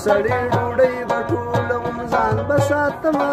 سړی ډوډۍ به ټولوم ځان به ساتمه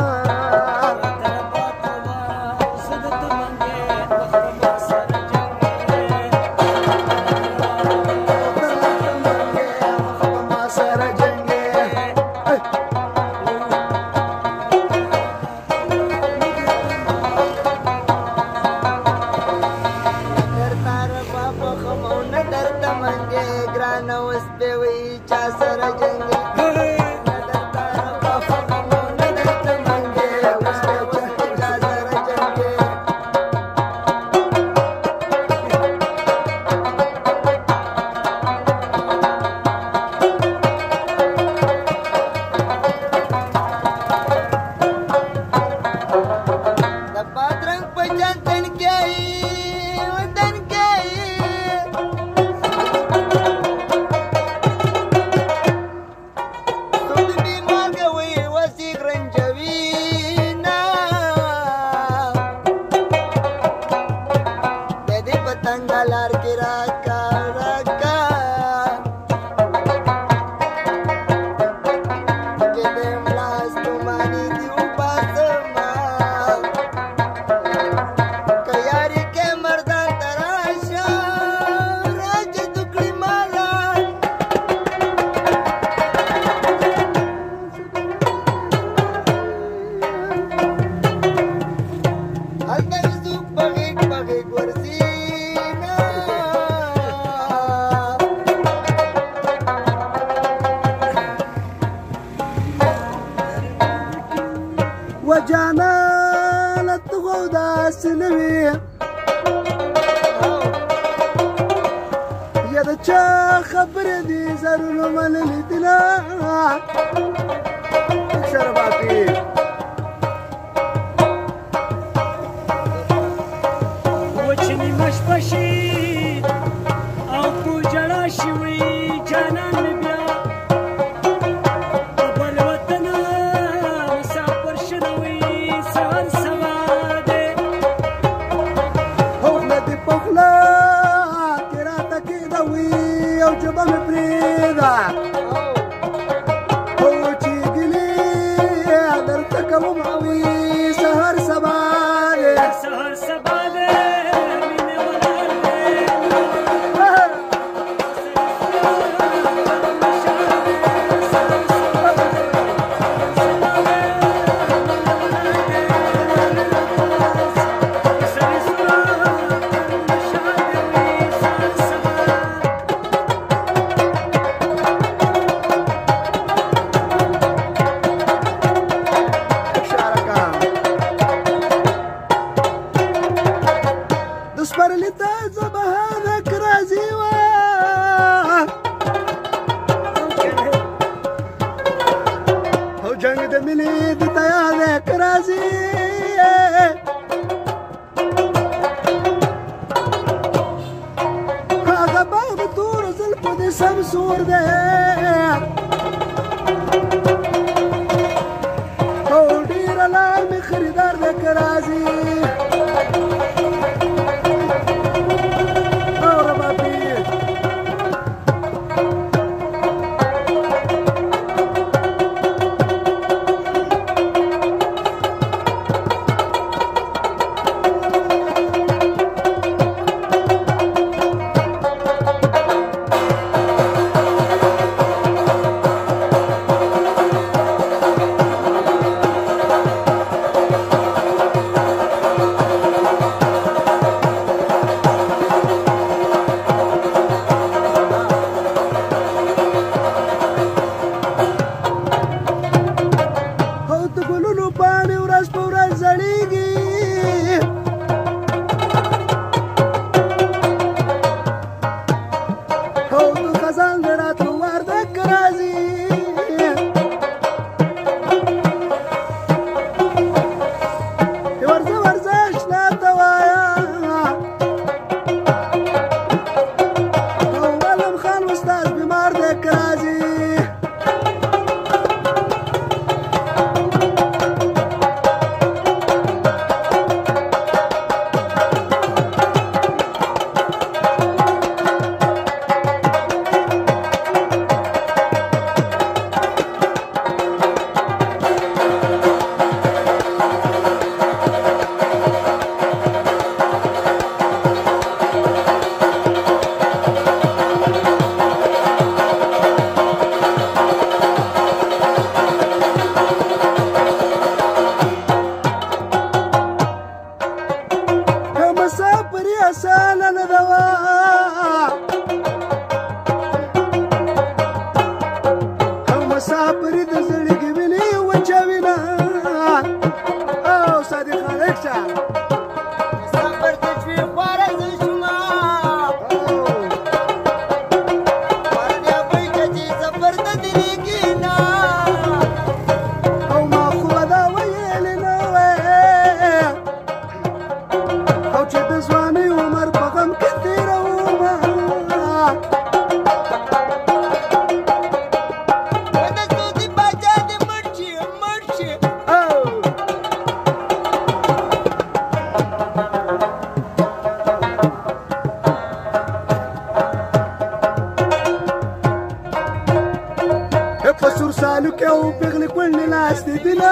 پسور سالو کې او پیغلې کولنې ناستې دینه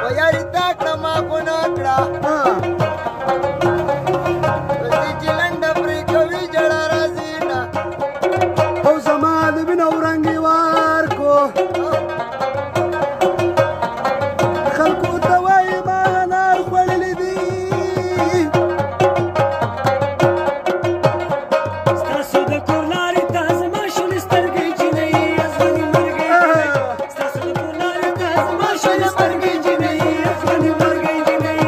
ویاري تا کړه ما ګناه کړه دې چې لنډه پرې کوي ژړا راځي نه او زما د مینه ورنګې وار کو خلکو ته وایي ما انار خوړلی دي ستاسو د کور لارې ته زما شونې سترګې جینۍ ازغنې مرګې ستاسو د کور لارې ته زما شونې سترګې جینۍ ازغنې مرګې جینۍ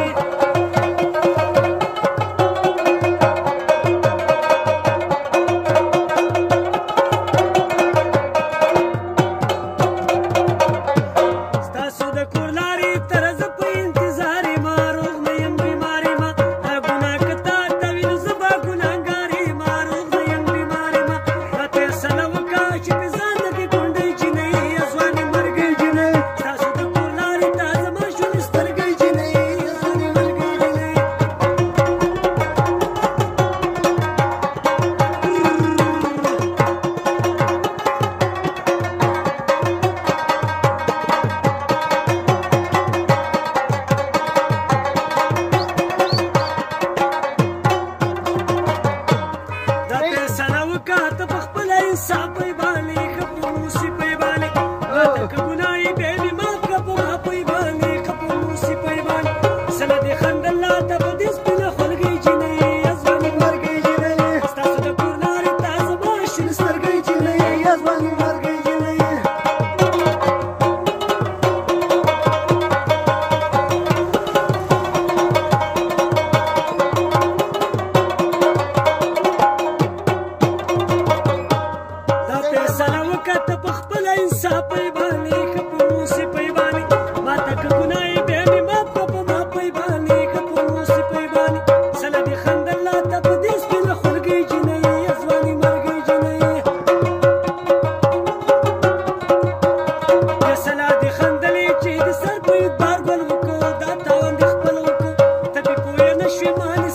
ستاسو د کور لارې ته زه په انتظار یم روغ نه یم بیمار یم دا ګناه که تا ته وي نو زه به ګناهګار یم روغ نه یم بیمار یم راته فیصله وکړه چې په ځان د دې کونډۍ جینۍ ځوانې مرګۍ جینۍ ستاسو د کور لارې ته زما شونې سترګۍ جینۍ ځوانې مرګۍ جینۍ دا فیصله وکړه ته په خپله انصاف پی باندې ښه په موسي پی باندې راته که ګناه یې بیا مې معاف کړه په ما پی باندې ښه په موسي پی باندې سله دې خندل راته په دې سپینه خولګۍ جینۍ ځوانې مرګۍ جینۍ ستاسو د کور لارې ته زما شونې سترګۍ جینۍ ځوانې مرګۍ جینۍ دا فیصله وکړه ته په خپله انصاف پی باندې ښه په موسي پی باندې ماته که ګناه یې بیا مې معاف کړه په ما پی باندې ښه په موسي پی باندې سله دې خندل راته په دې سپینه خولګۍ جینۍ ځوانې مرګۍ جینۍ یا سله دې خندلې چې د سر په اعتبار ګل وکړو دا تاوان دې خپل وکړو ته پې پوه نه شوې مانې